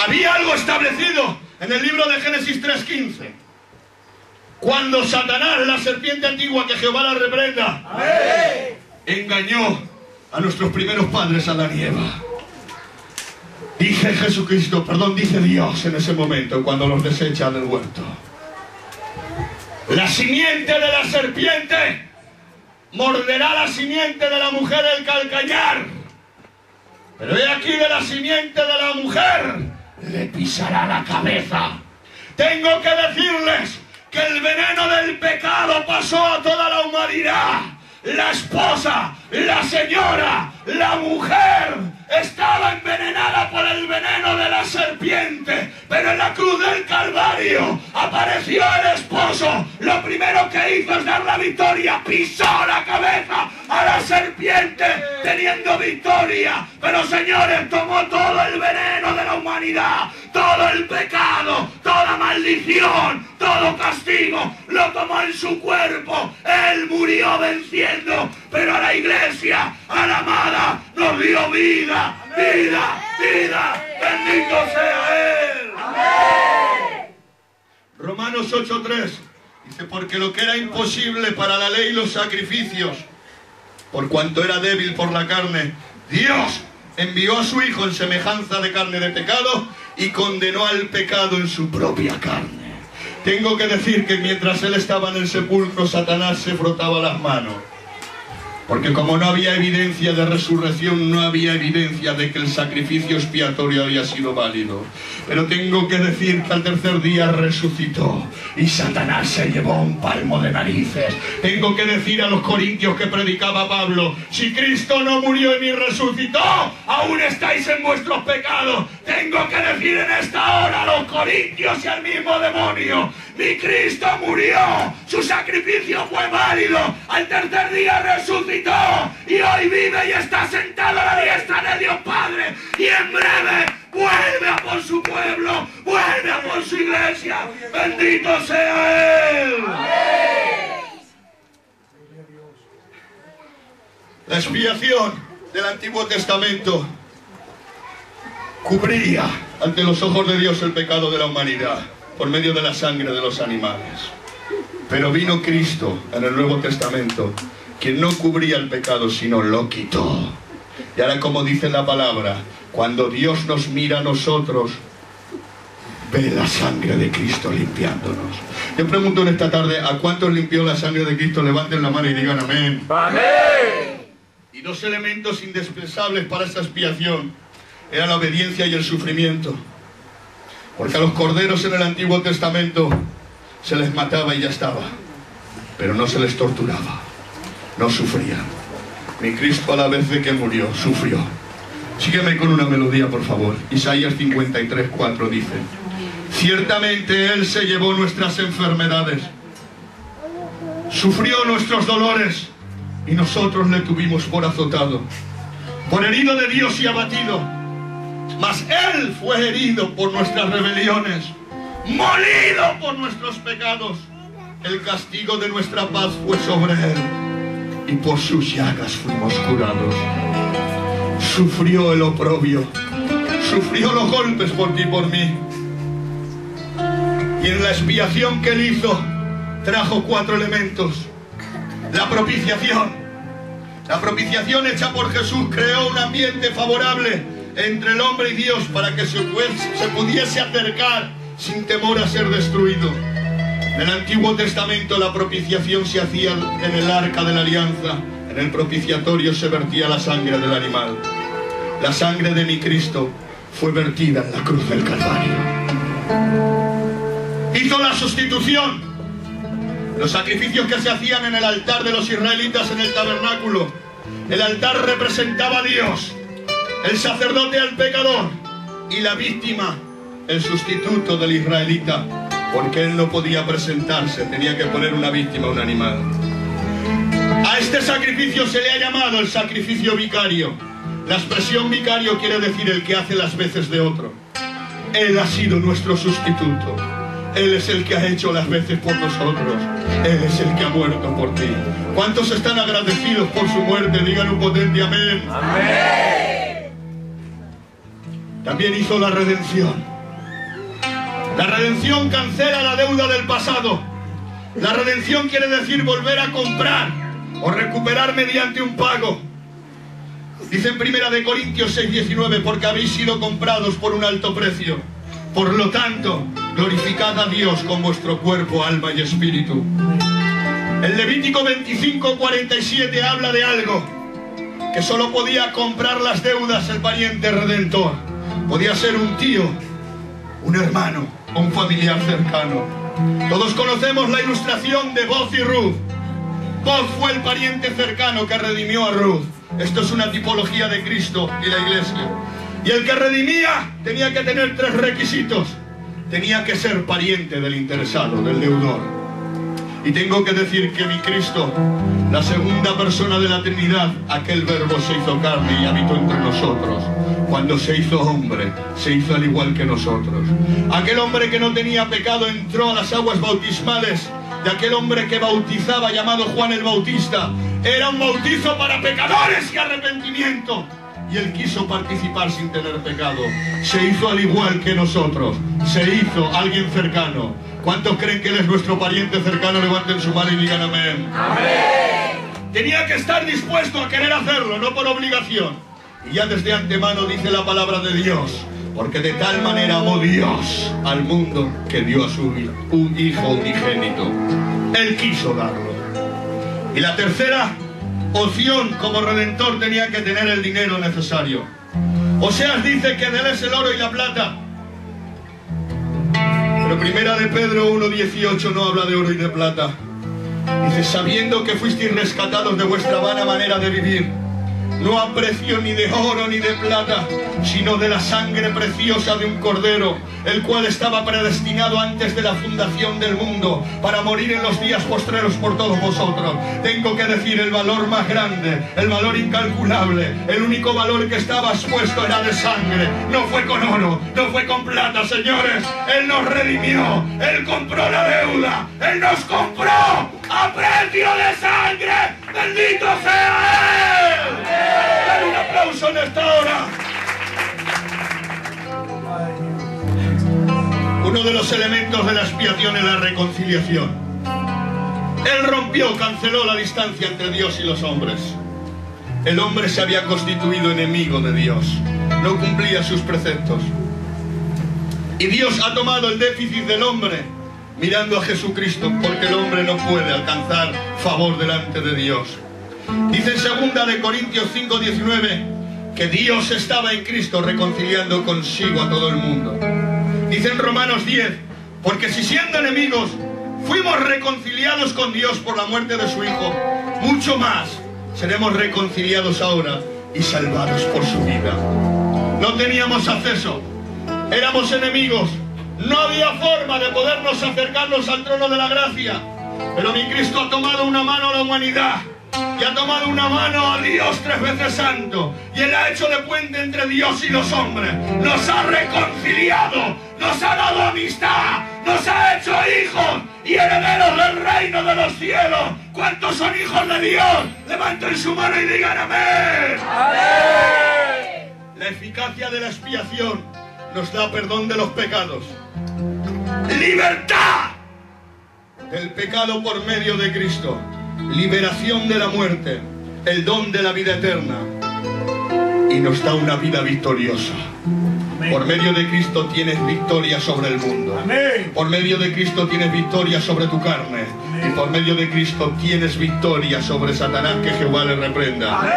Había algo establecido en el libro de Génesis 3:15. Cuando Satanás, la serpiente antigua, que Jehová la reprenda, engañó a nuestros primeros padres, Adán y Eva. Dice Jesucristo, perdón, dice Dios en ese momento, cuando los desecha del huerto: la simiente de la serpiente morderá la simiente de la mujer el calcañar, pero he aquí de la simiente de la mujer le pisará la cabeza. Tengo que decirles que el veneno del pecado pasó a toda la humanidad. La esposa, la señora, la mujer estaba envenenada por el veneno de la serpiente, pero en la cruz del Calvario apareció el esposo. Lo primero que hizo es dar la victoria, pisó la cabeza a la serpiente teniendo victoria. Pero señores, tomó todo el veneno de la humanidad, todo el pecado, toda maldición, todo castigo, lo tomó en su cuerpo. Él murió venciendo, pero a la iglesia, a la amada, nos dio vida, vida, vida. Bendito sea Él. Amén. Romanos 8:3 dice: porque lo que era imposible para la ley, los sacrificios, por cuanto era débil por la carne, Dios envió a su Hijo en semejanza de carne de pecado y condenó al pecado en su propia carne. Tengo que decir que mientras Él estaba en el sepulcro, Satanás se frotaba las manos. Porque como no había evidencia de resurrección, no había evidencia de que el sacrificio expiatorio había sido válido. Pero tengo que decir que al tercer día resucitó y Satanás se llevó un palmo de narices. Tengo que decir a los corintios que predicaba Pablo: si Cristo no murió ni resucitó, aún estáis en vuestros pecados. Tengo que decir en esta hora a los corintios y al mismo demonio: mi Cristo murió, su sacrificio fue válido, al tercer día resucitó y hoy vive y está sentado a la diestra de Dios Padre, y en breve vuelve a por su pueblo, vuelve a por su iglesia. Bendito sea Él. La expiación del Antiguo Testamento cubría ante los ojos de Dios el pecado de la humanidad por medio de la sangre de los animales. Pero vino Cristo en el Nuevo Testamento, quien no cubría el pecado, sino lo quitó. Y ahora, como dice la palabra, cuando Dios nos mira a nosotros, ve la sangre de Cristo limpiándonos. Yo pregunto en esta tarde: ¿a cuántos limpió la sangre de Cristo? Levanten la mano y digan amén. ¡Amén! Y dos elementos indispensables para esta expiación eran la obediencia y el sufrimiento. Porque a los corderos en el Antiguo Testamento se les mataba y ya estaba, pero no se les torturaba, no sufrían. Mi Cristo, a la vez de que murió, sufrió. Sígueme con una melodía, por favor. Isaías 53:4 dice: ciertamente Él se llevó nuestras enfermedades, sufrió nuestros dolores, y nosotros le tuvimos por azotado, por herido de Dios y abatido. Mas Él fue herido por nuestras rebeliones, molido por nuestros pecados. El castigo de nuestra paz fue sobre Él, y por sus llagas fuimos curados. Sufrió el oprobio, sufrió los golpes por ti y por mí. Y en la expiación que Él hizo, trajo 4 elementos. La propiciación. La propiciación hecha por Jesús creó un ambiente favorable entre el hombre y Dios para que se pudiese acercar sin temor a ser destruido. En el Antiguo Testamento la propiciación se hacía en el arca de la alianza. En el propiciatorio se vertía la sangre del animal. La sangre de mi Cristo fue vertida en la cruz del Calvario. Hizo la sustitución. Los sacrificios que se hacían en el altar de los israelitas en el tabernáculo, el altar representaba a Dios, el sacerdote al pecador y la víctima, el sustituto del israelita, porque él no podía presentarse, tenía que poner una víctima, un animal. A este sacrificio se le ha llamado el sacrificio vicario. La expresión vicario quiere decir el que hace las veces de otro. Él ha sido nuestro sustituto. Él es el que ha hecho las veces por nosotros. Él es el que ha muerto por ti. ¿Cuántos están agradecidos por su muerte? Digan un potente amén. Amén. También hizo la redención. La redención cancela la deuda del pasado. La redención quiere decir volver a comprar o recuperar mediante un pago. Dice en 1 Corintios 6:19, porque habéis sido comprados por un alto precio. Por lo tanto, glorificad a Dios con vuestro cuerpo, alma y espíritu. El Levítico 25:47 habla de algo que solo podía comprar las deudas el pariente redentor. Podía ser un tío, un hermano o un familiar cercano. Todos conocemos la ilustración de Boaz y Ruth. Boaz fue el pariente cercano que redimió a Ruth. Esto es una tipología de Cristo y la iglesia. Y el que redimía tenía que tener 3 requisitos. Tenía que ser pariente del interesado, del deudor. Y tengo que decir que mi Cristo, la segunda persona de la Trinidad, aquel verbo se hizo carne y habitó entre nosotros. Cuando se hizo hombre, se hizo al igual que nosotros. Aquel hombre que no tenía pecado entró a las aguas bautismales de aquel hombre que bautizaba, llamado Juan el Bautista. Era un bautizo para pecadores y arrepentimiento. Y él quiso participar sin tener pecado. Se hizo al igual que nosotros. Se hizo alguien cercano. ¿Cuántos creen que él es nuestro pariente cercano? Levanten su mano y digan amén. Amén. Tenía que estar dispuesto a querer hacerlo, no por obligación. Y ya desde antemano dice la palabra de Dios: porque de tal manera amó Dios al mundo que dio a su un hijo unigénito. Él quiso darlo. Y la tercera opción como redentor tenía que tener el dinero necesario. Oseas dice que de él es el oro y la plata. Pero 1 de Pedro 1:18 no habla de oro y de plata. Dice: sabiendo que fuisteis rescatados de vuestra vana manera de vivir, no a precio ni de oro ni de plata, sino de la sangre preciosa de un cordero, el cual estaba predestinado antes de la fundación del mundo, para morir en los días postreros por todos vosotros. Tengo que decir, el valor más grande, el valor incalculable, el único valor que estaba expuesto era de sangre. No fue con oro, no fue con plata, señores. Él nos redimió, Él compró la deuda, Él nos compró a precio de sangre. ¡Bendito sea Él! ¡Dale un aplauso en esta hora! Uno de los elementos de la expiación es la reconciliación. Él rompió, canceló la distancia entre Dios y los hombres. El hombre se había constituido enemigo de Dios, no cumplía sus preceptos. Y Dios ha tomado el déficit del hombre mirando a Jesucristo, porque el hombre no puede alcanzar favor delante de Dios. Dice en 2 de Corintios 5:19 que Dios estaba en Cristo reconciliando consigo a todo el mundo. Dice en Romanos 10, porque si siendo enemigos fuimos reconciliados con Dios por la muerte de su Hijo, mucho más seremos reconciliados ahora y salvados por su vida. No teníamos acceso, éramos enemigos, no había forma de podernos acercarnos al trono de la gracia, pero mi Cristo ha tomado una mano a la humanidad y ha tomado una mano a Dios 3 veces santo, y Él ha hecho de puente entre Dios y los hombres, nos ha reconciliado, nos ha dado amistad, nos ha hecho hijos y herederos del reino de los cielos. ¿Cuántos son hijos de Dios? Levanten su mano y digan amén. ¡Amén! La eficacia de la expiación nos da perdón de los pecados, libertad del pecado por medio de Cristo, liberación de la muerte, el don de la vida eterna, y nos da una vida victoriosa. Amén. Por medio de Cristo tienes victoria sobre el mundo. Amén. Por medio de Cristo tienes victoria sobre tu carne. Amén. Y por medio de Cristo tienes victoria sobre Satanás, que Jehová le reprenda. Amén.